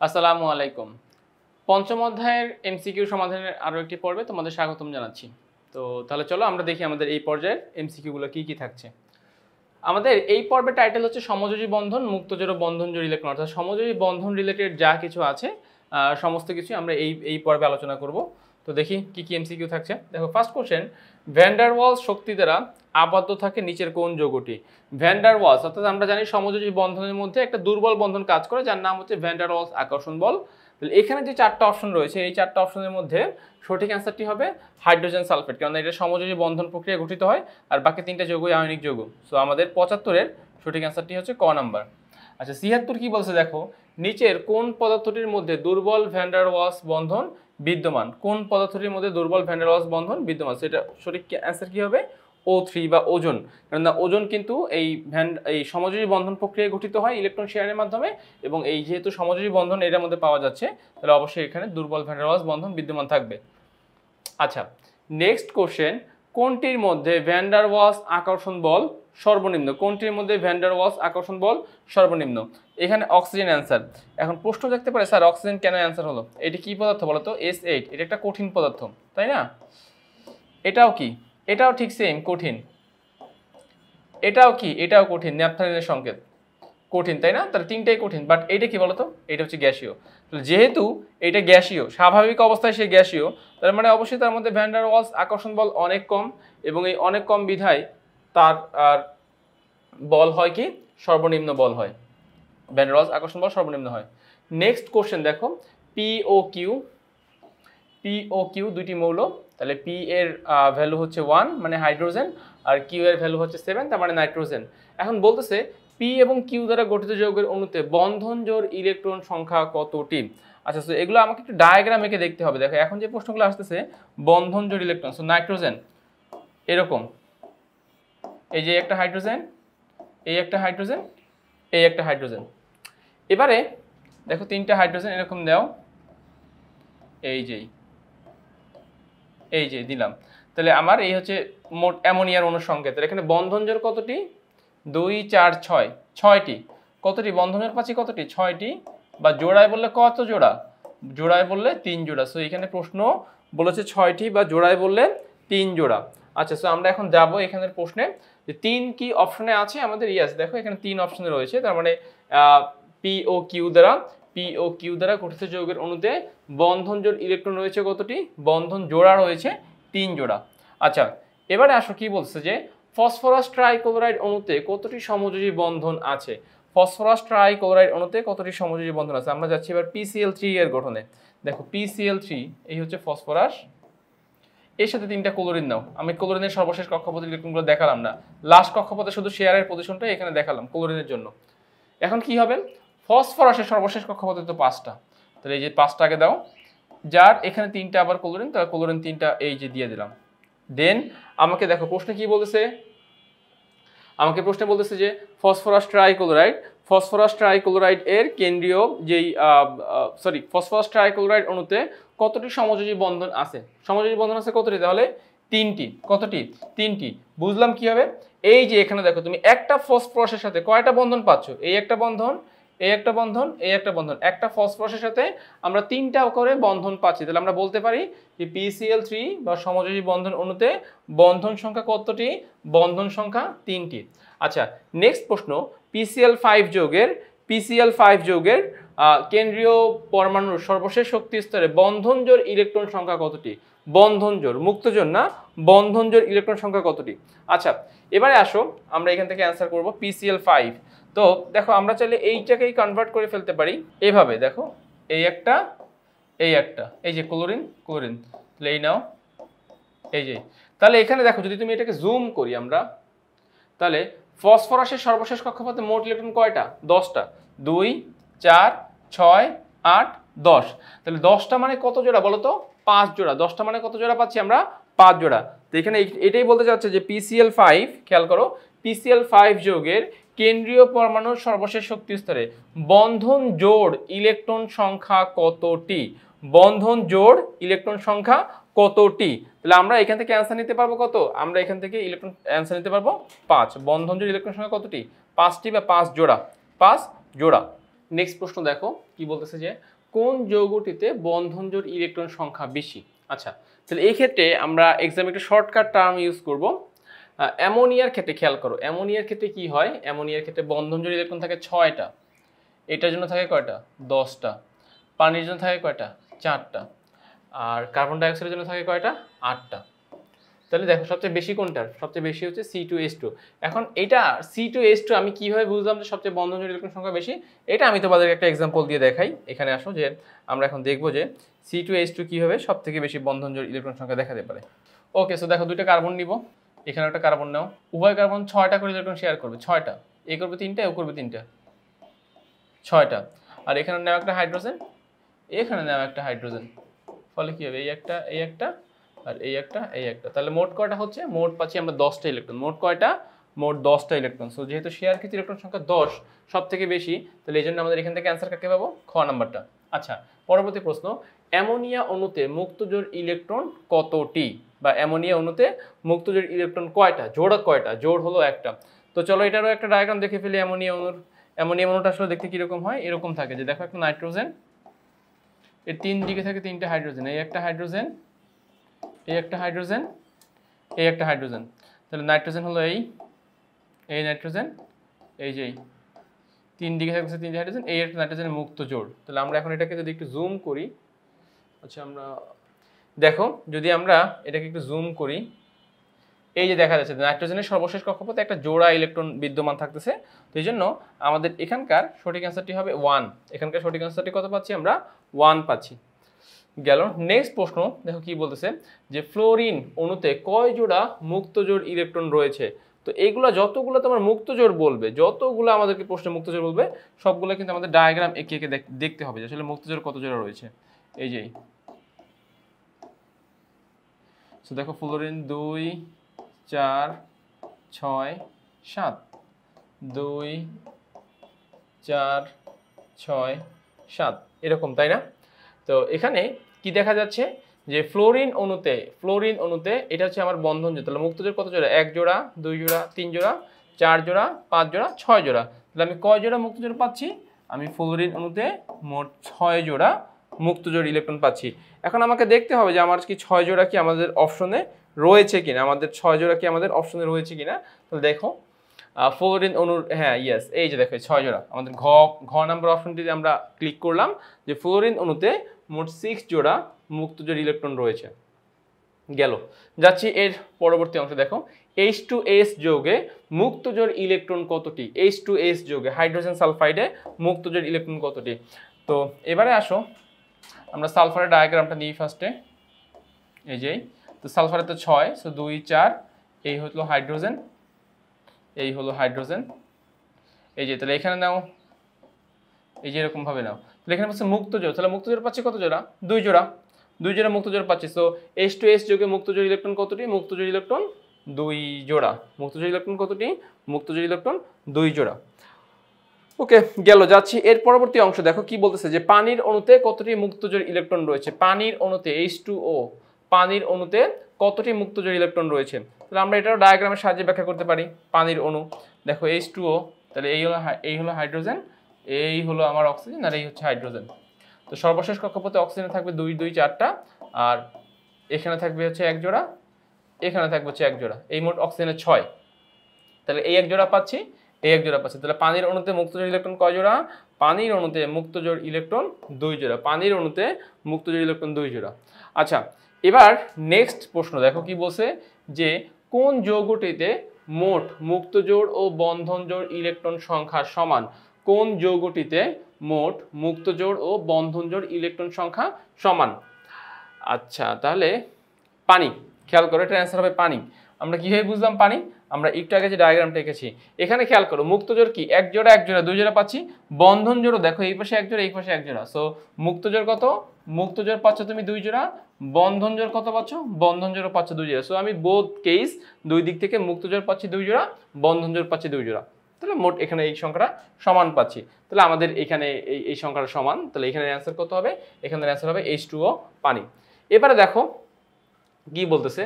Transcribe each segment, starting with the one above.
আসসালামু আলাইকুম। পঞ্চম অধ্যায়ের এমসিকিউ সমাধানের আরও একটি পর্বে তোমাদের স্বাগতম জানাচ্ছি। তো তাহলে চলো আমরা দেখি আমাদের এই পর্যায়ের এমসিকিউগুলো কী কী থাকছে। আমাদের এই পর্বের টাইটেল হচ্ছে সমযোজী বন্ধন, মুক্তজোড় বন্ধন জোড় ইলেকট্রন, অর্থাৎ সমযোজী বন্ধন রিলেটেড যা কিছু আছে সমস্ত কিছু আমরা এই পর্বে আলোচনা করব। তো দেখি কী কী এমসিকিউ থাকছে। দেখো, first question, van der Waals শক্তি দ্বারা আবদ্ধ থাকে নিচের কোন যৌগটি? ভ্যান ডার ওয়ালস, অর্থাৎ আমরা জানি সমযোজী বন্ধনের মধ্যে একটা দুর্বল বন্ধন কাজ করে যার নাম হচ্ছে ভ্যান ডার ওয়ালস আকর্ষণ বল। তাহলে এখানে যে চারটা অপশন রয়েছে এই চারটা অপশনের মধ্যে সঠিক অ্যান্সারটি হবে হাইড্রোজেন সালফেট, কারণ এটা সমযোজী বন্ধন প্রক্রিয়া গঠিত হয় আর বাকি তিনটা যৌগই আয়নিক যৌগ। সো আমাদের 75-এর সঠিক অ্যান্সারটি হচ্ছে ক নাম্বার। আচ্ছা, 76 কি বলছে দেখো, নিচের কোন পদার্থটির মধ্যে দুর্বল ভ্যান ডার ওয়ালস বন্ধন বিদ্যমান? কোন পদার্থটির মধ্যে দুর্বল ভ্যান ডার ওয়ালস বন্ধন বিদ্যমান? সেটা সঠিক অ্যান্সার কি হবে? O3 বা ওজন। কারণ ওজন কিন্তু এই সমযোজী বন্ধন প্রক্রিয়ায় গঠিত হয় ইলেকট্রন শেয়ারের মাধ্যমে, এবং এই যেহেতু সমযোজী বন্ধন এটার মধ্যে পাওয়া যাচ্ছে তাহলে অবশ্যই এখানে দুর্বল ভ্যান ডার ওয়ালস বন্ধন বিদ্যমান থাকবে। আচ্ছা, নেক্সট কোশ্চেন, কোনটির মধ্যে ভ্যান ডার ওয়ালস আকর্ষণ বল সর্বনিম্ন? কোনটির মধ্যে ভ্যান ডার ওয়ালস আকর্ষণ বল সর্বনিম্ন? এখানে অক্সিজেন অ্যান্সার। এখন প্রশ্ন দেখতে পারে, স্যার অক্সিজেন কেন অ্যান্সার হলো? এটি কি পদার্থ বলো তো? S8। এটা একটা কঠিন পদার্থ, তাই না? এটাও কি? এটাও ঠিক সেম কঠিন। এটাও কি? এটাও কঠিন, ন্যাপথালিনের সংকেত কঠিন, তাই না? তাহলে তিনটাই কঠিন, বাট এইটা কি বলতো? এটা হচ্ছে গ্যাসীয়। যেহেতু এটা গ্যাসীয়, স্বাভাবিক অবস্থায় সে গ্যাসীয়, তার মানে অবশ্যই তার মধ্যে ভ্যান ডার ওয়ালস আকর্ষণ বল অনেক কম, এবং এই অনেক কম বিধায় তার আর বল হয় কি? সর্বনিম্ন বল হয়। ভ্যান ডার ওয়ালস আকর্ষণ বল সর্বনিম্ন হয়। নেক্সট কোশ্চেন দেখো, PO Q দুইটি মৌল, তাহলে P এর ভ্যালু হচ্ছে 1 মানে হাইড্রোজেন, আর Q এর ভ্যালু হচ্ছে 7 তার মানে নাইট্রোজেন। এখন বলতেছে P এবং Q দ্বারা গঠিত যৌগের অণুতে বন্ধন জোড় ইলেকট্রন সংখ্যা কতটি? আচ্ছা, তো এগুলো আমাকে একটু ডায়াগ্রাম এঁকে দেখতে হবে। দেখো, এখন যে প্রশ্নগুলো আসতেছে বন্ধন জোড় ইলেকট্রন, সো নাইট্রোজেন এরকম, এই যে একটা হাইড্রোজেন, এই একটা হাইড্রোজেন, এই একটা হাইড্রোজেন। এবারে দেখো তিনটা হাইড্রোজেন এরকম দাও, এই যে দিলাম। তাহলে আমার এই হচ্ছে মোট অ্যামোনিয়ার অণুর সংকেত। এখানে বন্ধন জোড় কতটি? 2 4 6, 6টি। কতটি বন্ধনের পাচ্ছি? কতটি? 6টি। বা জোড়ায় বললে কত জোড়া? জোড়ায় বললে 3 জোড়া। সো এখানে প্রশ্ন বলেছে 6টি, বা জোড়ায় বললে 3 জোড়া। আচ্ছা, সো আমরা এখন যাব এখানের প্রশ্নে যে 3 কি অপশনে আছে আমাদের? ইয়াস, দেখো এখানে 3 অপশনে রয়েছে। তার মানে PO Q দ্বারা গঠিত যৌগের অণুতে বন্ধন জোড় ইলেকট্রন রয়েছে কতটি? বন্ধন জোড়া রয়েছে 3 জোড়া। আচ্ছা, এবারে আসো কি বলছে যে ফসফরাস ট্রাইক্লোরাইড অণুতে কতটি সমযোজী বন্ধন আছে? ফসফরাস ট্রাইক্লোরাইড অণুতে কতটি সমযোজী বন্ধন আছে? আমরা যাচ্ছি এবার PCl3 এর গঠনে। দেখো PCl3 এই হচ্ছে ফসফরাস, এর সাথে 3টা ক্লোরিন নাও। আমি ক্লোরিনের সর্বশেষ কক্ষপথের ইলেকট্রনগুলো দেখালাম না, লাস্ট কক্ষপথে শুধু শেয়ারের পজিশনটা এখানে দেখালাম ক্লোরিনের জন্য। এখন কি হবে? ফসফরাসের সর্বশেষ কক্ষপথে তো 5টা, তাহলে এই যে 5টা আগে দাও, যার এখানে 3টা আবার ক্লোরিন, তাহলে ক্লোরিন 3টা এই যে দিয়ে দিলাম। দেন আমাকে দেখো প্রশ্নে কি বলতেছে, আমাকে প্রশ্নে বলতেছে যে ফসফরাস ট্রাইক্লোরাইড এর কেন্দ্রীয় যেই ফসফরাস ট্রাইক্লোরাইড অণুতে কতটি সমযোজী বন্ধন আছে? সমযোজী বন্ধন আছে কতটি? তাহলে 3টি। কতটি? 3টি। বুঝলাম কি হবে? এই যে এখানে দেখো তুমি একটা ফসফরাসের সাথে কয়টা বন্ধন পাচ্ছ? এই একটা বন্ধন, এই একটা বন্ধন, এই একটা বন্ধন। একটা ফসফরাসের সাথে আমরা 3টা করে বন্ধন পাচ্ছি। তাহলে আমরা বলতে পারি যে PCl3 বা সমযোজী বন্ধন অণুতে বন্ধন সংখ্যা কতটি? বন্ধন সংখ্যা 3টি। আচ্ছা, নেক্সট প্রশ্ন, PCl5 যৌগের কেন্দ্রীয় পরমাণুর সর্বশেষ শক্তি স্তরে বন্ধন জোড় ইলেকট্রন সংখ্যা কতটি? বন্ধন জোড়, মুক্তজোড় না, বন্ধন জোড় ইলেকট্রন সংখ্যা কতটি? আচ্ছা, এবারে আসো আমরা এখান থেকে অ্যান্সার করব PCl5। তো দেখো আমরা চাইলে এইটাকেই কনভার্ট করে ফেলতে পারি এভাবে। দেখো এই একটা, এই একটা, এই যে ক্লোরিন, তাহলে এই নাও, এই যে। তাহলে এখানে দেখো যদি তুমি এটাকে জুম করি আমরা, তাহলে ফসফরাসের সর্বশেষ কক্ষপথে মোট ইলেকট্রন কয়টা? 10টা। 2 4 6 8 10। তাহলে 10টা মানে কত জোড়া বলো তো? 5 জোড়া। 10টা মানে কত জোড়া পাচ্ছি আমরা? 5 জোড়া। তো এখানে এটাই বলতে চাচ্ছে যে PCl5, খেয়াল করো, PCl5 যৌগের কেন্দ্রীয় পরমাণুর সর্বশেষ শক্তি স্তরে বন্ধন জোড় ইলেকট্রন সংখ্যা কতটি? বন্ধন জোড় ইলেকট্রন সংখ্যা কতটি? তাহলে আমরা এখান থেকে অ্যান্সার নিতে পারবো কত? আমরা এখান থেকে ইলেকট্রন অ্যান্সার নিতে পারবো 5। বন্ধন জোড় ইলেকট্রন সংখ্যা কতটি? 5টি বা 5 জোড়া, 5 জোড়া। নেক্সট প্রশ্ন দেখো কি বলতেছে যে কোন যৌগটিতে বন্ধন জোড় ইলেকট্রন সংখ্যা বেশি। আচ্ছা, তাহলে এই ক্ষেত্রে আমরা এক্সামে একটা শর্টকাট টার্ম ইউজ করব। অ্যামোনিয়ার ক্ষেত্রে খেয়াল করো, অ্যামোনিয়ার ক্ষেত্রে কি হয়, অ্যামোনিয়ার ক্ষেত্রে বন্ধন জোড় ইলেকট্রন থাকে 6টা, এটার জন্য থাকে কয়টা 10টা, পানির জন্য থাকে কয়টা 4টা, আর কার্বন ডাইঅক্সাইডের জন্য থাকে কয়টা 8টা। তাহলে দেখো সবচেয়ে বেশি কোনটার, সবচেয়ে বেশি হচ্ছে C2H2। এখন এটা C2H2 আমি কিভাবে বুঝলাম যে সবচেয়ে বন্ধন জোড় ইলেকট্রন সংখ্যা বেশি, এটা আমি তোমাদেরকে একটা এক্সাম্পল দিয়ে দেখাই। এখানে আসো যে আমরা এখন দেখবো যে C2H2 কিভাবে সবথেকে বেশি বন্ধন জোড় ইলেকট্রন সংখ্যা দেখাতে পারে। ওকে, সো দেখো দুইটা কার্বন নিব, এখানে একটা কার্বন নাও, উভয় কার্বন 6টা করে ইলেকট্রন শেয়ার করবে, 6টা, এ করবে 3টা, ও করবে 3টা, 6টা। আর এখানে নেওয়া একটা হাইড্রোজেন, এখানে নেওয়া একটা হাইড্রোজেন, ফলে কি হবে এই একটা, এই একটা, আর এই একটা, এই একটা। তাহলে মোট কয়টা হচ্ছে, মোট পাচ্ছি আমরা 10টা ইলেকট্রন। মোট কয়টা, মোট 10টা ইলেকট্রন। সো যেহেতু শেয়ারকৃত ইলেকট্রন সংখ্যা 10 সব থেকে বেশি, তাহলে এই জন্য আমাদের এখান থেকে অ্যান্সার কাকে পাবো, খ নাম্বারটা। আচ্ছা, পরবর্তী প্রশ্ন, অ্যামোনিয়া অণুতে মুক্ত জোড় ইলেকট্রন কতটি, বা অ্যামোনিয়া অণুতে মুক্ত জোড় ইলেকট্রন কয়টা, জোড় কয়টা, জোড় হলো একটা। তো চলো এটারও একটা ডায়াগ্রাম দেখে ফেলি অ্যামোনিয়া অণুর। অ্যামোনিয়া অণুটা আসলে দেখতে কিরকম হয়, এরকম থাকে যে দেখো একটা নাইট্রোজেন, এর 3 দিকে থাকে 3টা হাইড্রোজেন, এই একটা হাইড্রোজেন, এই একটা হাইড্রোজেন, এই একটা হাইড্রোজেন। তাহলে নাইট্রোজেন হলো এই নাইট্রোজেন, এই যে 3 দিকে থাকছে 3টা হাইড্রোজেন, এই একটা নাইট্রোজেনের মুক্ত জোড়। তাহলে আমরা এখন এটাকে যদি একটু জুম করি, আচ্ছা আমরা দেখো যদি আমরা এটাকে একটু জুম করি, এই যে দেখা যাচ্ছে নাইট্রোজেনের সর্বশেষ কক্ষপথে একটা জোড়া ইলেকট্রন বিদ্যমান থাকতেছে। তো এই জন্য আমাদের এখানকার সঠিক অ্যান্সারটি হবে 1। এখানকার সঠিক অ্যান্সারটি কত পাচ্ছি আমরা, 1 পাচ্ছি। গেল। নেক্সট প্রশ্ন দেখো কি বলতেছে যে ফ্লোরিন অণুতে কয় জোড়া মুক্ত জোড় ইলেকট্রন রয়েছে। তো এইগুলো যতগুলো তোমার মুক্ত জোড় বলবে, যতগুলো আমাদেরকে প্রশ্নে মুক্ত জোড় বলবে, সবগুলো কিন্তু আমাদের ডায়াগ্রাম এঁকে এঁকে দেখতে হবে যে আসলে মুক্ত জোড় কত জোড়া রয়েছে। এই যে তো দেখো ফ্লোরিন 2 4 6 7, 2 4 6 7 এরকম, তাই না? তো এখানে কি দেখা যাচ্ছে যে ফ্লোরিন অণুতে এটা হচ্ছে আমার বন্ধন জোড়। তাহলে মুক্ত জোড় কত জোড়া, 1 জোড়া, 2 জোড়া, 3 জোড়া, 4 জোড়া, 5 জোড়া, 6 জোড়া। তাহলে আমি কয় জোড়া মুক্ত জোড় পাচ্ছি, আমি ফ্লোরিন অণুতে মোট 6 জোড়া মুক্ত জোড় ইলেকট্রন পাচ্ছি। এখন আমাকে দেখতে হবে যে আমার কি 6 জোড়া কি আমাদের অপশনে রয়েছে কিনা, আমাদের 6 জোড়া কি আমাদের অপশনে রয়েছে কিনা। তাহলে দেখো ফ্লোরিন অণুর, হ্যাঁ ইয়েস, এই যে দেখো 6 জোড়া আমাদের ঘ নাম্বার অপশনটিতে আমরা ক্লিক করলাম যে ফ্লোরিন অণুতে মোট 6 জোড়া মুক্ত জোড় ইলেকট্রন রয়েছে। গেল, যাচ্ছি এর পরবর্তী অংশে। দেখো H2S যৌগে মুক্ত জোড় ইলেকট্রন কতটি, H2S যৌগে হাইড্রোজেন সালফাইডে মুক্ত জোড় ইলেকট্রন কতটি। তো এবারে আসো আমরা সালফারের ডায়াগ্রামটা নিই ফার্স্টে। এই যে তো সালফারে তো 6, সো 2 4, এই হলো হাইড্রোজেন, এই হলো হাইড্রোজেন, এই যে তাহলে এখানে নাও, এই যে এরকম ভাবে নাও। তাহলে এখানে পাচ্ছে মুক্ত জোড়, তাহলে মুক্ত জোড় পাচ্ছি কত জোড়া, 2 জোড়া, 2 জোড়া মুক্ত জোড় পাচ্ছি। সো H2S যৌগে মুক্ত জোড় ইলেকট্রন কতটি, মুক্ত জোড় ইলেকট্রন 2 জোড়া, মুক্ত জোড় ইলেকট্রন কতটি, মুক্ত জোড় ইলেকট্রন 2 জোড়া। ওকে, গেল। যাচ্ছি এর পরবর্তী অংশ। দেখো কি বলতেছে যে পানির অণুতে কতটি মুক্ত জোড় ইলেকট্রন রয়েছে, পানির অণুতে H2O, পানির অণুতে কতটি মুক্ত জোড় ইলেকট্রন রয়েছে। তাহলে আমরা এটাও ডায়াগ্রামের সাহায্যে ব্যাখ্যা করতে পারি। পানির অণু দেখো H2O, তাহলে এই হলো হাইড্রোজেন, এই হলো আমার অক্সিজেন, আর এই হচ্ছে হাইড্রোজেন। তো সর্বশেষ কক্ষপথে অক্সিজেন থাকবে 2 2 4টা, আর এখানে থাকবে হচ্ছে 1 জোড়া, এখানে থাকবে হচ্ছে 1 জোড়া, এই মোট অক্সিজেনের 6। তাহলে এই 1 জোড়া পাচ্ছি, এই 1 জোড়া পাচ্ছি। তাহলে পানির অণুতে মুক্ত জোড় ইলেকট্রন কয় জোড়া, পানির অণুতে মুক্ত জোড় ইলেকট্রন 2 জোড়া, পানির অণুতে মুক্ত জোড় ইলেকট্রন 2 জোড়া। আচ্ছা, এবার নেক্সট প্রশ্ন দেখো কি বলছে যে কোন যৌগটিতে মোট মুক্ত জোড় ও বন্ধন জোড় ইলেকট্রন সংখ্যা সমান, কোন যৌগটিতে মোট মুক্ত জোড় ও বন্ধন জোড় ইলেকট্রন সংখ্যা সমান। আচ্ছা, তাহলে পানি, খেয়াল করো এটার অ্যান্সার হবে পানি। আমরা কিভাবে বুঝলাম পানি, আমরা একটু আগে যে ডায়াগ্রামটা এঁকেছি এখানে খেয়াল করো মুক্ত জোড় কি 1 জোড়া 1 জোড়া 2 জোড়া পাচ্ছি, বন্ধন জোড়ও দেখো এই পাশে 1 জোড়া এই পাশে 1 জোড়া। সো মুক্ত জোড় কত, মুক্ত জোড় পাচ্ছ তুমি 2 জোড়া, বন্ধন জোড় কত পাচ্ছ, বন্ধন জোড় পাচ্ছ 2 জোড়া। সো আমি বোথ কেস দুই দিক থেকে মুক্ত জোড় পাচ্ছি 2 জোড়া, বন্ধন জোড় পাচ্ছি 2 জোড়া। তাহলে মোট এখানে এই সংখ্যাটা সমান পাচ্ছি। তাহলে আমাদের এখানে এই সংখ্যাটা সমান, তাহলে এখানে অ্যান্সার কত হবে, এখানে অ্যান্সার হবে H2O পানি। এবারে দেখো কি বলতেছে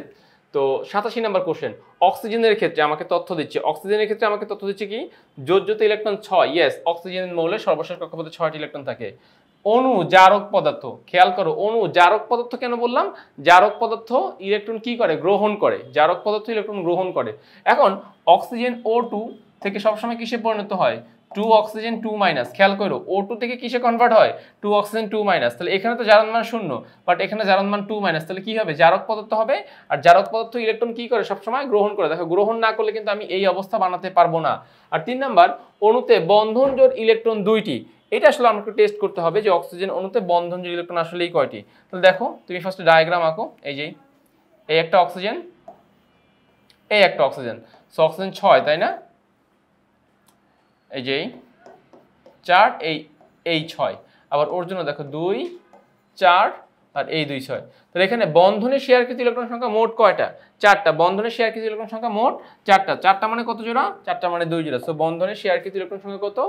তো 87 নম্বর কোশ্চেন, অক্সিজেনের ক্ষেত্রে আমাকে তথ্য দিচ্ছে, অক্সিজেনের ক্ষেত্রে আমাকে তথ্য দিচ্ছে কি যোজ্যতে ইলেকট্রন 6, ইয়েস অক্সিজেন মৌলের সর্বশেষ কক্ষপথে 6টি ইলেকট্রন থাকে। অণু জারক পদার্থ, খেয়াল করো অণু জারক পদার্থ কেন বললাম, জারক পদার্থ ইলেকট্রন কি করে, গ্রহণ করে, জারক পদার্থ ইলেকট্রন গ্রহণ করে। এখন অক্সিজেন O2 থেকে সবসময় কিসে পরিণত হয়, 2 অক্সিজেন 2 মাইনাস, খেয়াল করো O2 থেকে কিসে কনভার্ট হয়, 2 অক্সিজেন 2 মাইনাস, তাহলে এখানে তো জারণ মান 0 বাট এখানে জারণ মান 2 মাইনাস, তাহলে কি হবে, জারক পদার্থ হবে। আর জারক পদার্থ ইলেকট্রন কি করে, সবসময় গ্রহণ করে। দেখো গ্রহণ না করলে কিন্তু আমি এই অবস্থা বানাতে পারবো না। আর 3 নাম্বার, অণুতে বন্ধন জোড় ইলেকট্রন 2টি, এটা আসলে আমাকে টেস্ট করতে হবে যে অক্সিজেন অণুতে বন্ধন জোড় ইলেকট্রন আসলেই কয়টি। তাহলে দেখো তুমি ফার্স্টে ডায়াগ্রাম আঁকো, এই যে এই একটা অক্সিজেন, এই একটা অক্সিজেন, সো অক্সিজেন 6 তাই না, এই যে 4, এই 6, আবার ওর জন্য দেখো 2 4 আর এই 2 6, তাহলে এখানে বন্ধনের শেয়ারকৃত ইলেকট্রন সংখ্যা মোট কয়টা, 4টা। বন্ধনের শেয়ারকৃত ইলেকট্রন সংখ্যা মোট 4টা, 4টা মানে কত জোড়া, 4টা মানে 2 জোড়া, সো বন্ধনের শেয়ারকৃত ইলেকট্রন সংখ্যা কত,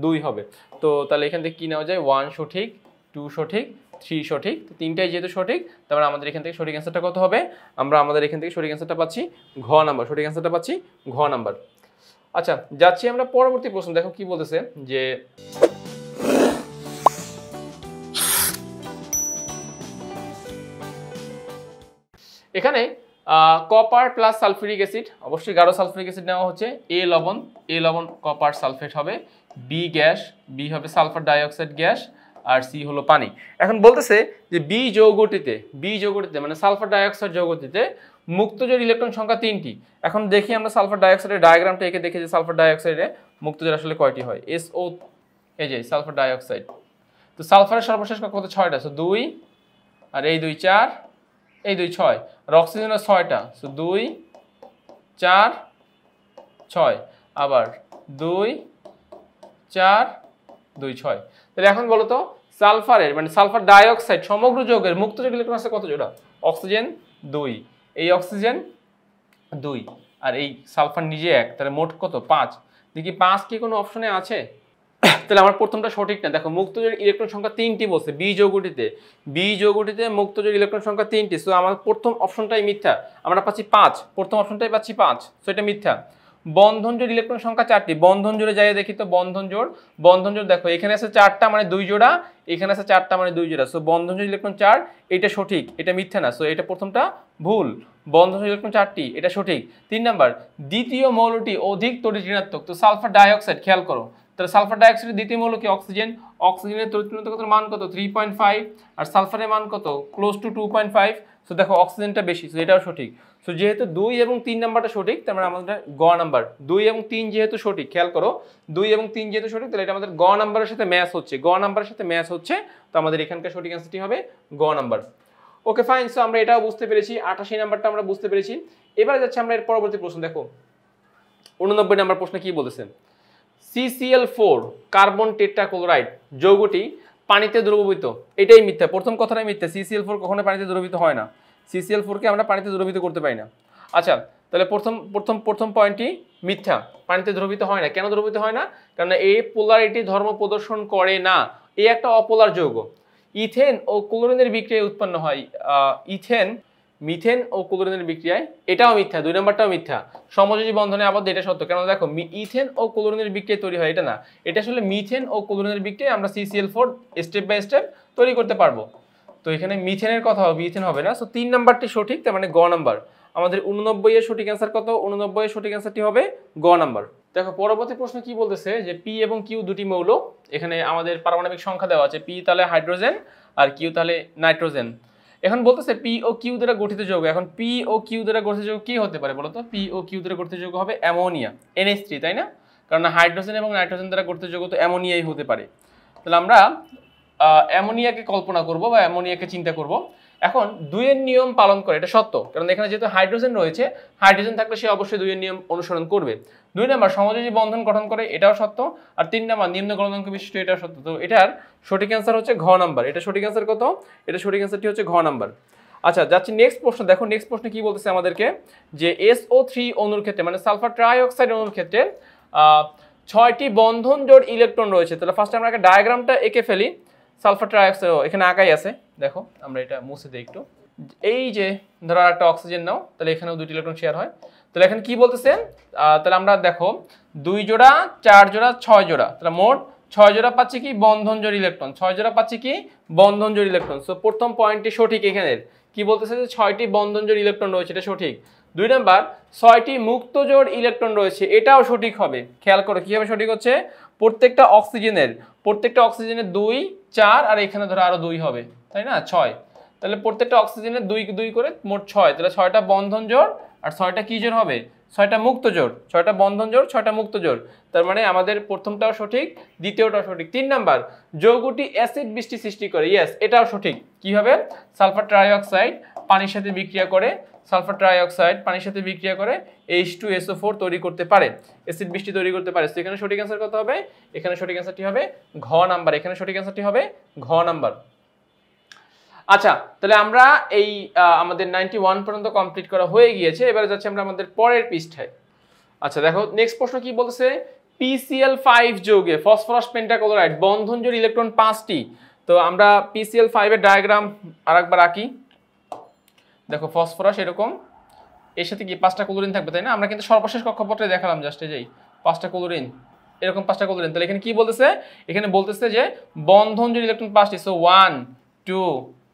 2 হবে। তো তাহলে এখান থেকে কি নেওয়া যায়, 1 সঠিক, 2 সঠিক, 3 সঠিক, তো তিনটাই যেহেতু সঠিক, তারপরে আমাদের এখান থেকে সঠিক অ্যান্সারটা কত হবে, আমরা আমাদের এখান থেকে সঠিক অ্যান্সারটা পাচ্ছি ঘ নাম্বার, সঠিক অ্যান্সারটা পাচ্ছি ঘ নাম্বার। আচ্ছা যাচ্ছি আমরা পরবর্তী প্রশ্ন, দেখো কি বলতেছে যে এখানে কপার প্লাস সালফিউরিক অ্যাসিড, অবশ্যই গাঢ় সালফিউরিক অ্যাসিড নেওয়া হচ্ছে, এ লবণ কপার সালফেট হবে, বি গ্যাস, বি হবে সালফার ডাইঅক্সাইড গ্যাস, আর সি হলো পানি। এখন বলতেছে যে বি যৌগটিতে মানে সালফার ডাইঅক্সাইড যৌগটিতে মুক্তজোড় ইলেকট্রন সংখ্যা 3টি। এখন দেখি আমরা সালফার ডাইঅক্সাইডের ডায়াগ্রামটা এঁকে দেখি যে সালফার ডাইঅক্সাইডে মুক্তজোড় আসলে কয়টি হয়, SO, এই যে সালফার ডাইঅক্সাইড, তো সালফারের সর্বশেষ কক্ষপথে 6টা, সো 2 আর এই 2 4, এই 2 6, আর অক্সিজেনের 6টা, সো 2 4 6, আবার 2 4 2 6। তাহলে এখন বলো তো সালফারের মানে সালফার ডাইঅক্সাইড সমগ্র যৌগের মুক্তজোড় ইলেকট্রন আছে কত জোড়া, অক্সিজেন 2, এই অক্সিজেন 2 আর এই সালফার নিজে 1, তাহলে মোট কত 5। দেখি 5 কি কোনো অপশনে আছে, তাহলে আমার প্রথমটা সঠিক না। দেখো মুক্তজোড় ইলেকট্রন সংখ্যা 3টি বলছে বি যৌগটিতে মুক্তজোড় ইলেকট্রন সংখ্যা 3টি, সো আমার প্রথম অপশনটাই মিথ্যা, আমরা পাচ্ছি 5, প্রথম অপশনটাই পাচ্ছি 5, সো এটা মিথ্যা। বন্ধন জোড় ইলেকট্রন সংখ্যা 4টি, বন্ধন জোড়ে যাই দেখি তো, বন্ধন জোড় দেখো এখানে আছে 4টা মানে 2 জোড়া, এখানে আছে 4টা মানে 2 জোড়া, সো বন্ধন জোড় ইলেকট্রন 4, এটা সঠিক, এটা মিথ্যা না, সো এটা প্রথমটা ভুল, বন্ধন জোড় ইলেকট্রন 4টি, এটা সঠিক। 3 নাম্বার, দ্বিতীয় মৌলটি অধিক তড়িৎ ঋণাত্মক, তো সালফার ডাইঅক্সাইড, খেয়াল করো তাহলে সালফার ডাইঅক্সাইডের দ্বিতীয় মৌল কি, অক্সিজেন, অক্সিজেনের তড়িৎ ঋণাত্মকতার মান কত 3.5, আর সালফারের মান কত ক্লোজ টু 2.5, সো দেখো অক্সিজেনটা বেশি, সো এটাও সঠিক। সো যেহেতু 2 এবং 3 নাম্বারটা সঠিক, তার মানে আমাদের গ নাম্বার, 2 এবং 3 যেহেতু সঠিক, খেয়াল করো 2 এবং 3 যেহেতু সঠিক, তাহলে এটা আমাদের গ নাম্বারের সাথে ম্যাচ হচ্ছে, তো আমাদের এখানকার সঠিক অ্যান্সারটি হবে গ নাম্বার। ওকে ফাইন, সো আমরা এটাও বুঝতে পেরেছি, 88 নাম্বারটা আমরা বুঝতে পেরেছি। এবারে যাচ্ছে আমরা এর পরবর্তী প্রশ্ন, দেখো 89 নাম্বার প্রশ্ন কি বলেছে, CCl4 কার্বন টেট্রাক্লোরাইড যৌগটি পানিতে দ্রবীভূত, এটাই মিথ্যা, প্রথম কথাটাই মিথ্যা, CCl4 কখনো পানিতে দ্রবীভূত হয় না, CCl4 কে আমরা পানিতে দ্রবীভূত করতে পারি না। আচ্ছা তাহলে প্রথম পয়েন্টটি মিথ্যা, পানিতে দ্রবীভূত হয় না, কেন দ্রবীভূত হয় না, কারণ এই পোলারিটি ধর্ম প্রদর্শন করে না, এই একটা অপোলার যৌগ। ইথেন ও ক্লোরিনের বিক্রিয়ায় উৎপন্ন হয়, মিথেন ও ক্লোরিনের বিক্রিয়ায়, এটাও মিথ্যা, 2 নম্বরটাও মিথ্যা। সমযোজী বন্ধনে আবদ্ধ, এটা সত্য, কেন দেখো ইথেন ও ক্লোরিনের বিক্রিয়ায় তৈরি হয়, এটা না, এটা আসলে মিথেন ও ক্লোরিনের বিক্রিয়ায় আমরা CCl4 স্টেপ বাই স্টেপ তৈরি করতে পারবো, তো এখানে মিথেনের কথা হবে, ইথেন হবে না, সো 3 নাম্বারটি সঠিক, তার মানে গ নাম্বার। আমাদের 89 এর সঠিক অ্যান্সার কত, 89 এর সঠিক অ্যান্সারটি হবে গ নাম্বার। দেখো পরবর্তী প্রশ্ন কি বলতেছে যে পি এবং কিউ দুটি মৌল, এখানে আমাদের পারমাণবিক সংখ্যা দেওয়া আছে, পি তাহলে হাইড্রোজেন আর কিউ তাহলে নাইট্রোজেন। এখন বলতেছে পি ও কিউ দ্বারা গঠিত যৌগ, এখন পি ও কিউ দ্বারা গঠিত যৌগ কি হতে পারে বলো তো, পি ও কিউ দ্বারা গঠিত যৌগ হবে অ্যামোনিয়া, NH3, তাই না, কারণ হাইড্রোজেন এবং নাইট্রোজেন দ্বারা গঠিত যৌগ তো অ্যামোনিয়াই হতে পারে। তাহলে আমরা অ্যামোনিয়াকে কল্পনা করব বা অ্যামোনিয়াকে চিন্তা করব। এখন 2 এর নিয়ম পালন করে, এটা সত্য, কারণ এখানে যেহেতু হাইড্রোজেন রয়েছে, হাইড্রোজেন থাকলে সে অবশ্যই 2 এর নিয়ম অনুসরণ করবে। 2 নাম্বার, সমযোজী বন্ধন গঠন করে, এটাও সত্য। আর 3 নাম্বার, নিম্ন গলনাঙ্ক বিশিষ্ট, এটাও সত্য। তো এটার সঠিক অ্যান্সার হচ্ছে ঘ নাম্বার, এটা সঠিক অ্যান্সার কত, এটা সঠিক অ্যান্সারটি হচ্ছে ঘ নাম্বার। আচ্ছা যাচ্ছি নেক্সট প্রশ্ন, দেখো নেক্সট প্রশ্ন কি বলতেছে আমাদেরকে যে SO3 অণুর ক্ষেত্রে মানে সালফার ট্রাইঅক্সাইড অণুর ক্ষেত্রে 6টি বন্ধন জোড় ইলেকট্রন রয়েছে। তাহলে ফার্স্ট আমরা একটা ডায়াগ্রামটা এঁকে ফেলি, সালফার ট্রাইঅক্সাইড এখানে আঁকাই আছে, দেখো আমরা এটা মুছে দিই একটু, এই যে ধরো একটা অক্সিজেন নাও, তাহলে এখানেও 2টি ইলেকট্রন শেয়ার হয়। তাহলে এখানে কি বলতেছে, তাহলে আমরা দেখো 2 জোড়া 4 জোড়া 6 জোড়া, তাহলে মোট 6 জোড়া পাচ্ছি কি বন্ধন জোড় ইলেকট্রন, 6 জোড়া পাচ্ছি কি বন্ধন জোড় ইলেকট্রন। সো প্রথম পয়েন্টটি সঠিক, এখানের কি বলতেছে যে 6টি বন্ধন জোড় ইলেকট্রন রয়েছে, এটা সঠিক। 2 নাম্বার 6টি মুক্ত জোড় ইলেকট্রন রয়েছে, এটাও সঠিক হবে। খেয়াল করো কিভাবে সঠিক হচ্ছে, প্রত্যেকটা অক্সিজেনের 2 4 আর এখানে ধরো আরো 2 হবে, তাই না 6, তাহলে প্রত্যেকটা অক্সিজেনের 2 2 করে মোট 6, তাহলে 6টা বন্ধন জোড় আর 6টা কি জোড় হবে, 6টা মুক্ত জোড়, 6টা বন্ধন জোড় 6টা মুক্ত জোড়। তার মানে আমাদের প্রথমটাও সঠিক, দ্বিতীয়টাও সঠিক। 3 নাম্বার যৌগটি অ্যাসিড বৃষ্টি সৃষ্টি করে, ইয়েস এটাও সঠিক। কিভাবে, সালফার ট্রাইঅক্সাইড পানির সাথে বিক্রিয়া করে, সালফার ট্রাইঅক্সাইড পানির সাথে বিক্রিয়া করে H2SO4 তৈরি করতে পারে, অ্যাসিড বৃষ্টি তৈরি করতে পারে। তো এখানে সঠিক অ্যান্সার কত হবে, এখানে সঠিক অ্যান্সারটি হবে ঘ নাম্বার, এখানে সঠিক অ্যান্সারটি হবে ঘ নাম্বার। আচ্ছা, তাহলে আমরা এই আমাদের 91 পর্যন্ত কমপ্লিট করা হয়ে গিয়েছে। এবারে যাচ্ছি আমরা আমাদের পরের পৃষ্ঠায়। আচ্ছা দেখো নেক্সট প্রশ্ন কি বলছে, PCl5 যৌগে ফসফরাস পেন্টাক্লোরাইড বন্ধন জোড় ইলেকট্রন 5টি। তো আমরা PCl5 এর ডায়াগ্রাম আরেকবার আঁকি। দেখো ফসফরাস এরকম, এর সাথে কি 5টা ক্লোরিন থাকবে, তাই না? আমরা কিন্তু সর্বশেষ কক্ষপত্রে দেখালাম জাস্ট এই যে 5টা ক্লোরিন, এরকম 5টা ক্লোরিন। তাহলে এখানে কি বলতেছে, এখানে বলতেছে যে বন্ধন জোড় ইলেকট্রন 5টি। সো 1 2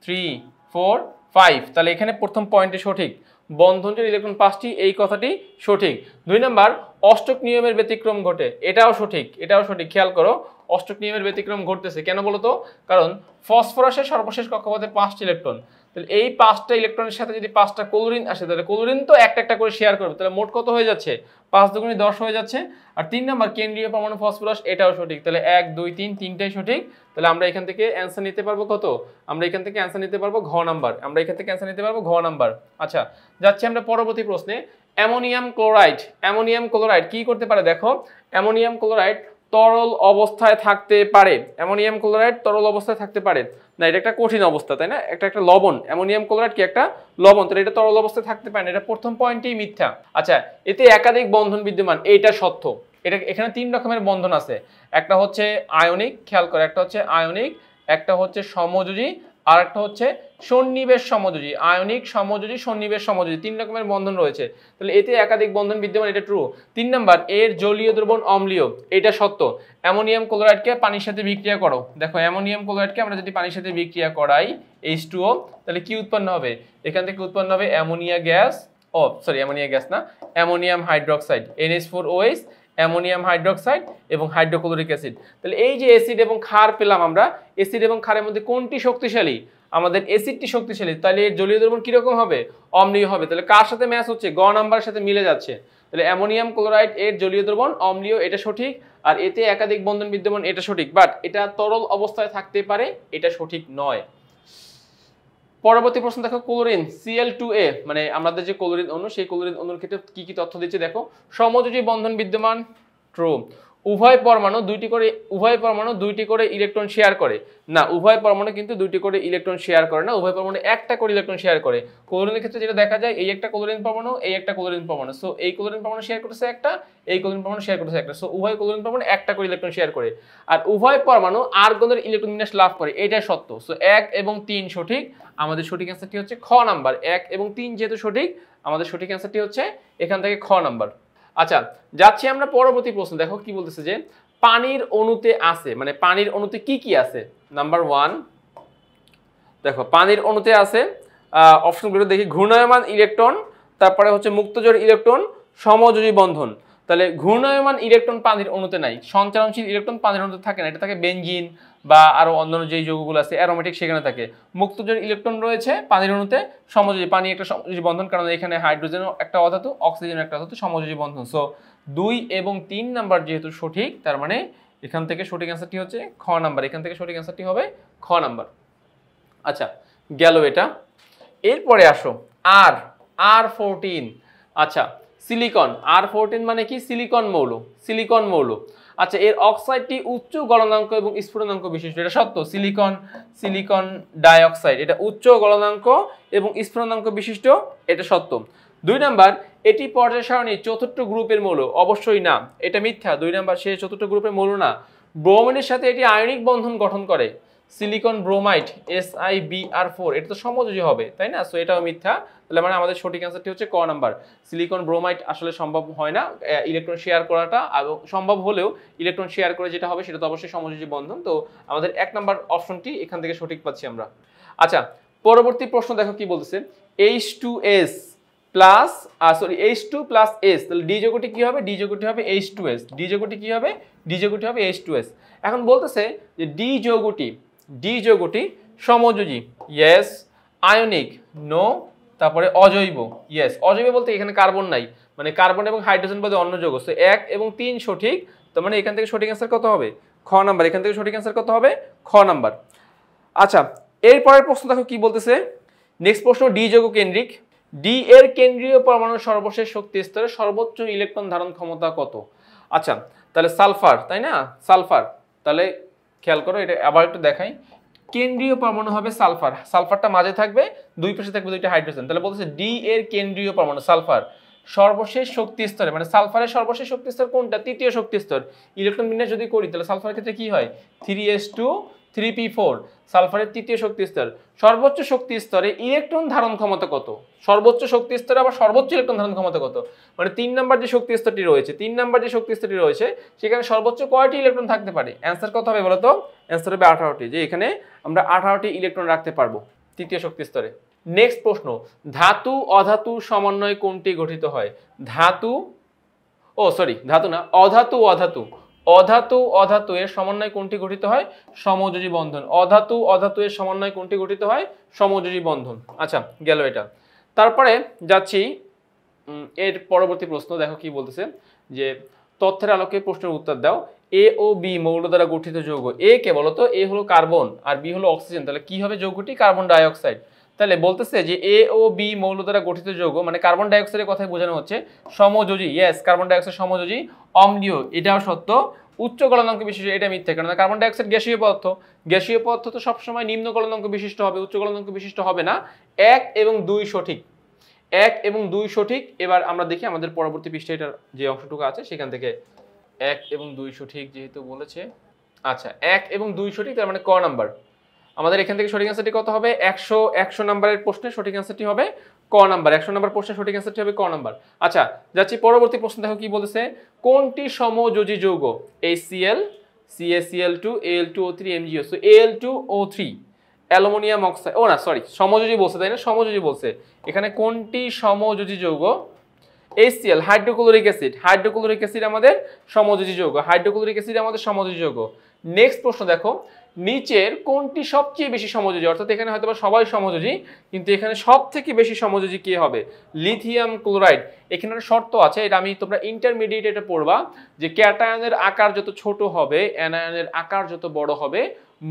3 4 5, তাহলে এখানে প্রথম পয়েন্টে সঠিক, বন্ধন জোড় ইলেকট্রন 5টি, এই কথাটি সঠিক। 2 নাম্বার অষ্টক নিয়মের ব্যতিক্রম ঘটে, এটাও সঠিক, এটাও সঠিক। খেয়াল করো অষ্টক নিয়মের ব্যতিক্রম ঘটতেছে কেন বলো তো, কারণ ফসফরাসের সর্বশেষ কক্ষপথে 5টি ইলেকট্রন, তাহলে এই 5টা ইলেকট্রনের সাথে যদি 5টা ক্লোরিন আসে, তাহলে ক্লোরিন তো একটা একটা করে শেয়ার করবে, তাহলে মোট কত হয়ে যাচ্ছে, 5 দুগুণে 10 হয়ে যাচ্ছে। আর 3 নাম্বার কেন্দ্রীয় পরমাণু ফসফরাস, এটাও সঠিক। তাহলে 1 2 3 তিনটাই সঠিক। তাহলে আমরা এখান থেকে অ্যান্সার নিতে পারবো কত, আমরা এখান থেকে অ্যান্সার নিতে পারবো ঘ নাম্বার, আমরা এখান থেকে অ্যান্সার নিতে পারবো ঘ নাম্বার। আচ্ছা যাচ্ছি আমরা পরবর্তী প্রশ্নে। অ্যামোনিয়াম ক্লোরাইড, অ্যামোনিয়াম ক্লোরাইড কি করতে পারে, দেখো অ্যামোনিয়াম ক্লোরাইড তরল অবস্থায় থাকতে পারে, অ্যামোনিয়াম ক্লোরাইড তরল অবস্থায় থাকতে পারে না, এটা একটা কঠিন অবস্থা, তাই না? একটা লবণ, অ্যামোনিয়াম ক্লোরাইড কি একটা লবণ, তাহলে এটা তরল অবস্থায় থাকতে পারে না, এটা প্রথম পয়েন্টেই মিথ্যা। আচ্ছা এতে একাধিক বন্ধন বিদ্যমান, এইটা সত্য। এটা এখানে 3 রকমের বন্ধন আছে, একটা হচ্ছে আয়নিক, খেয়াল করে, একটা হচ্ছে আয়নিক, একটা হচ্ছে সমযোজী, আর একটা হচ্ছে সন্নিবেশ সমযোজী। আয়নিক, সমযোজী, সন্নিবেশ সমযোজী, 3 রকমের বন্ধন রয়েছে, তাহলে এতে একাধিক বন্ধন বিদ্যমান, এটা ট্রু। 3 নাম্বার এর জলীয় দ্রবণ অম্লীয়, এটা সত্য। অ্যামোনিয়াম ক্লোরাইডকে পানির সাথে বিক্রিয়া করো, দেখো অ্যামোনিয়াম ক্লোরাইডকে আমরা যদি পানির সাথে বিক্রিয়া করাই H2O, তাহলে কি উৎপন্ন হবে, এখান থেকে উৎপন্ন হবে অ্যামোনিয়া গ্যাস, অ্যামোনিয়া গ্যাস না, ammonium hydroxide NH4OH, ammonium hydroxide এবং হাইড্রোক্লোরিক অ্যাসিড। তাহলে এই যে অ্যাসিড এবং ক্ষার পেলাম আমরা, অ্যাসিড এবং ক্ষারের মধ্যে কোনটি শক্তিশালী, আমাদের অ্যাসিডটি শক্তিশালী, তাহলে এর জলীয় দ্রবণ কিরকম হবে, অম্লীয় হবে। তাহলে কার সাথে ম্যাচ হচ্ছে, গ নাম্বারের সাথে মিলে যাচ্ছে। তাহলে অ্যামোনিয়াম ক্লোরাইড এর জলীয় দ্রবণ অম্লীয়, এটা সঠিক। আর এতে একাধিক বন্ধন বিদ্যমান, এটা সঠিক, বাট এটা তরল অবস্থায় থাকতে পারে, এটা সঠিক নয়। পরবর্তী প্রশ্ন দেখো, ক্লোরিন Cl2A, মানে আমাদের যে ক্লোরিন অণু, সেই ক্লোরিন অণুর ক্ষেত্রে কি কি তথ্য দিচ্ছে দেখো, সমযোজী বন্ধন বিদ্যমান, ট্রু। উভয় পরমাণু দুইটি করে ইলেকট্রন শেয়ার করে না, উভয় পরমাণু কিন্তু 2টি করে ইলেকট্রন শেয়ার করে না, উভয় পরমাণু একটা করে ইলেকট্রন শেয়ার করে। ক্লোরিনের ক্ষেত্রে যেটা দেখা যায়, এই একটা ক্লোরিন পরমাণু, এই একটা ক্লোরিন পরমাণু, সো এই ক্লোরিন পরমাণু শেয়ার করতেছে একটা, এই ক্লোরিন পরমাণু শেয়ার করতেছে একটা, সো উভয় ক্লোরিন পরমাণু একটা করে ইলেকট্রন শেয়ার করে। আর উভয় পরমাণু আর্গনের ইলেকট্রন বিন্যাস লাভ করে, এটা সত্য। সো 1 এবং 3 সঠিক, আমাদের সঠিক অ্যান্সারটি হচ্ছে খ নাম্বার। 1 এবং 3 যেহেতু সঠিক, আমাদের সঠিক অ্যান্সারটি হচ্ছে এখান থেকে খ নাম্বার। আচ্ছা যাচ্ছি আমরা পরবর্তী প্রশ্ন। দেখো কি বলতেছে যে পানির অণুতে আছে, মানে পানির অণুতে কি কি আছে। নাম্বার 1 দেখো পানির অণুতে আছে, অপশনগুলো দেখি, ঘূর্ণায়মান ইলেকট্রন, তারপরে হচ্ছে মুক্তজোড় ইলেকট্রন, সমযোজী বন্ধন। তাহলে ঘূর্ণায়মান ইলেকট্রন পানির অণুতে নাই, সঞ্চালনশীল ইলেকট্রন পানির অণুতে থাকে না, এটা থাকে বেনজিন বা আরো অন্যান্য যেই যৌগগুলো আছে অ্যারোমেটিক, সেখানে থাকে। মুক্তজোড় ইলেকট্রন রয়েছে পানির অণুতে, সমযোজী, পানি একটা সমযোজী বন্ধন, কারণ এখানে হাইড্রোজেন একটা অধাতু, অক্সিজেন একটা অধাতু, সমযোজী বন্ধন। সো 2 এবং 3 নাম্বার যেহেতু সঠিক, তার মানে এখান থেকে সঠিক অ্যান্সারটি হচ্ছে খ নাম্বার, এখান থেকে সঠিক অ্যান্সারটি হবে খ নাম্বার। আচ্ছা গেল এটা। এরপরে আসো R14। আচ্ছা সিলিকন, R14 মানে কি, সিলিকন মৌল, সিলিকন মৌল। আচ্ছা এর অক্সাইডটি উচ্চ গলনাঙ্ক এবং স্ফুটনাঙ্ক বিশিষ্ট, এটা সত্য। সিলিকন ডাইঅক্সাইড এটা উচ্চ গলনাঙ্ক এবং স্ফুটনাঙ্ক বিশিষ্ট, এটা সত্য। 2 নাম্বার এটি পর্যায় সারণীর চতুর্থ গ্রুপের মৌল, অবশ্যই না, এটা মিথ্যা। 2 নাম্বার সে চতুর্থ গ্রুপের মৌল না। ব্রোমিনের সাথে এটি আয়নিক বন্ধন গঠন করে, সিলিকন ব্রোমাইড SiBr4, এটা তো সমযোজী হবে তাই না? সো এটাও মিথ্যা। তাহলে মানে আমাদের সঠিক অ্যান্সারটি হচ্ছে ক নাম্বার। সিলিকন ব্রোমাইড আসলে সম্ভব হয় না ইলেকট্রন শেয়ার করাটা, এবং সম্ভব হলেও ইলেকট্রন শেয়ার করে যেটা হবে সেটা তো অবশ্যই সমযোজী বন্ধন। তো আমাদের 1 নাম্বার অপশনটি এখান থেকে সঠিক পাচ্ছি আমরা। আচ্ছা, পরবর্তী প্রশ্ন দেখো কি বলতেছে, H2S plus H2 plus S, তাহলে ডি যৌগটি কি হবে? ডি যৌগটি হবে H2S। ডি যৌগটি কি হবে? ডি যৌগটি হবে H2S। এখন বলতেছে যে ডি যৌগটি সমযোজী, ইয়েস। আয়নিক, নো। তারপরে অজৈব, ইয়েস। অজৈব বলতে এখানে কার্বন নাই, মানে কার্বন এবং হাইড্রোজেন বাদে অন্য যৌগ। সো 1 এবং 3 সঠিক, তার মানে এখান থেকে সঠিক অ্যান্সার কত হবে? খ নাম্বার। এখান থেকে সঠিক অ্যান্সার কত হবে? খ নাম্বার। আচ্ছা, এরপরের প্রশ্ন দেখো কি বলতেছে। নেক্সট প্রশ্ন, ডি যৌগ কেন্দ্রিক। ডি এর কেন্দ্রীয় পরমাণুর সর্বশেষ শক্তি স্তরে সর্বোচ্চ ইলেকট্রন ধারণ ক্ষমতা কত? আচ্ছা, তাহলে সালফার, তাই না? সালফার, তাহলে খেয়াল করো, এটা আবার একটু দেখাই। কেন্দ্রীয় পরমাণু হবে সালফার, সালফারটা মাঝে থাকবে, দুই পাশে থাকবে দুইটা হাইড্রোজেন। তাহলে বলতেছে ডি এর কেন্দ্রীয় পরমাণু সালফার সর্বশেষ শক্তি স্তরে, মানে সালফারের সর্বশেষ শক্তি স্তর কোনটা? তৃতীয় শক্তি স্তর। ইলেকট্রন বিন্যাস যদি করি তাহলে সালফারের ক্ষেত্রে কি হয়? 3s2 3p4, সালফারের তৃতীয় শক্তি স্তর। সর্বোচ্চ শক্তি স্তরে ইলেকট্রন ধারণ ক্ষমতা কত? সর্বোচ্চ শক্তি স্তরে আবার সর্বোচ্চ ইলেকট্রন ধারণ ক্ষমতা কত? মানে 3 নাম্বার যে শক্তি স্তরটি রয়েছে, 3 নাম্বার যে শক্তি স্তরটি রয়েছে সেখানে সর্বোচ্চ কয়টি ইলেকট্রন থাকতে পারে? অ্যান্সার কত হবে বলো তো? অ্যান্সার হবে 18টি, যে এখানে আমরা 18টি ইলেকট্রন রাখতে পারবো তৃতীয় শক্তি স্তরে। নেক্সট প্রশ্ন, ধাতু অধাতু সমন্বয় কোনটি গঠিত হয়? ধাতু না, অধাতু এর সমন্বয় কোনটি গঠিত হয়? সমযোজী বন্ধন। অধাতু এর সমন্বয় কোনটি গঠিত হয়? সমযোজী বন্ধন। আচ্ছা, গেল এটা। তারপরে যাচ্ছি এর পরবর্তী প্রশ্ন, দেখো কি বলতেছে যে তথ্যের আলোকে প্রশ্নের উত্তর দাও। এ ও বি মৌল দ্বারা গঠিত যৌগ। এ কে বলতো? এ হলো কার্বন আর বি হলো অক্সিজেন, তাহলে কি হবে যৌগটি? Carbon die oxide. তাহলে বলতেছে যে এ ও বি মৌল দ্বারা গঠিত যৌগ, মানে কার্বন ডাই অক্সাইডের কথাই বোঝানো হচ্ছে। সমযোজী, ইয়েস, কার্বন ডাই অক্সাইড সমযোজী। অম্লীয়, এটাও সত্য। উচ্চ গলনাঙ্ক বিশিষ্ট, এটা মিথ্যা, কারণ কার্বন ডাই অক্সাইড গ্যাসীয় পদার্থ। গ্যাসীয় পদার্থ তো সবসময় নিম্ন গলনাঙ্ক বিশিষ্ট হবে, উচ্চ গলনাঙ্ক বিশিষ্ট হবে না। 1 এবং 2 সঠিক, 1 এবং 2 সঠিক। এবার আমরা দেখি আমাদের পরবর্তী পৃষ্ঠায় এটার যে অংশটুকু আছে সেখান থেকে 1 এবং 2 সঠিক যেহেতু বলেছে। আচ্ছা, 1 এবং 2 সঠিক, তার মানে ক নাম্বার। আমাদের এখান থেকে সঠিক অ্যান্সারটি কত হবে? 100 নাম্বারের প্রশ্নে সঠিক অ্যান্সারটি হবে ক নাম্বার। 100 নাম্বার প্রশ্নে সঠিক অ্যান্সারটি হবে ক নাম্বার। আচ্ছা, যাচ্ছি পরবর্তী প্রশ্ন, দেখো কি বলেছে। কোনটি সমযোজী যৌগ? HCl, CaCl2, Al2O3, MgO। So Al2O3, aluminium oxide, সমযোজী বলছে তাই না? সমযোজী বলছে। এখানে কোনটি সমযোজী যৌগ? HCl, hydrochloric acid. Hydrochloric acid আমাদের সমযোজী যৌগ, হাইড্রোক্লোরিক অ্যাসিড আমাদের সমযোজী যৌগ। নেক্সট প্রশ্ন দেখো, নিচের কোনটি সবচেয়ে বেশি সমযোজী? অর্থাৎ এখানে হয়তো সবাই সমযোজী, কিন্তু এখানে সব থেকে বেশি সমযোজী কে হবে? Lithium chloride. এখানে একটা শর্ত আছে, এটা আমি তোমরা ইন্টারমিডিয়েট এটা পড়বা, যে ক্যাটায়নের আকার যত ছোট হবে, অ্যানায়নের আকার যত বড় হবে,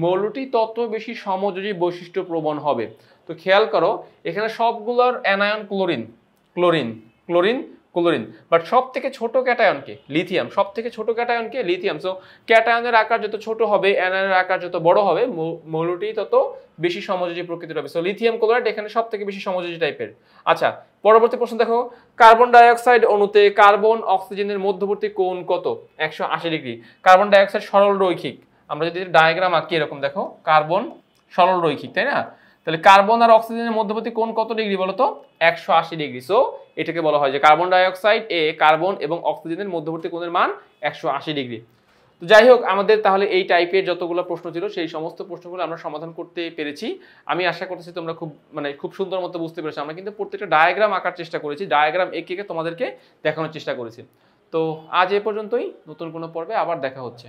মৌলটি তত বেশি সমযোজী বৈশিষ্ট্য প্রবণ হবে। তো খেয়াল করো, এখানে সবগুলোর অ্যানায়ন ক্লোরিন, বাট সব থেকে ছোট ক্যাটায়নকে লিথিয়াম, সব থেকে ছোট ক্যাটায়নকে লিথিয়াম। সো ক্যাটায়নের আকার যত ছোট হবে, অ্যানায়নের আকার যত বড় হবে, মৌলটি তত বেশি সমযোজী প্রকৃতির হবে। সো লিথিয়াম ক্লোরাইড এখানে সব থেকে বেশি সমযোজী টাইপের। আচ্ছা, পরবর্তী প্রশ্ন দেখো, কার্বন ডাই অক্সাইড অণুতে কার্বন অক্সিজেনের মধ্যবর্তী কোণ কত? 180 ডিগ্রি। কার্বন ডাই অক্সাইড সরল রৈখিক, আমরা যদি ডায়াগ্রাম আঁকি এরকম দেখো, কার্বন সরল রৈখিক, তাই না? তাহলে কার্বন আর অক্সিজেনের মধ্যবর্তী কোণ কত ডিগ্রি বলতো? 180 ডিগ্রি। সো এটাকে বলা হয় যে কার্বন ডাই অক্সাইড কার্বন এবং অক্সিজেনের মধ্যবর্তী কোণের মান 180 ডিগ্রি। তো যাই হোক, আমাদের তাহলে এই টাইপের যতগুলো প্রশ্ন ছিল সেই সমস্ত প্রশ্নগুলো আমরা সমাধান করতে পেরেছি। আমি আশা করতেছি তোমরা খুব সুন্দর মতো বুঝতে পেরেছো। আমরা কিন্তু প্রত্যেকটা ডায়াগ্রাম আঁকার চেষ্টা করেছি, ডায়াগ্রাম এঁকে তোমাদেরকে দেখানোর চেষ্টা করেছি। তো আজ এ পর্যন্তই, নতুন কোনো পর্বে আবার দেখা হচ্ছে।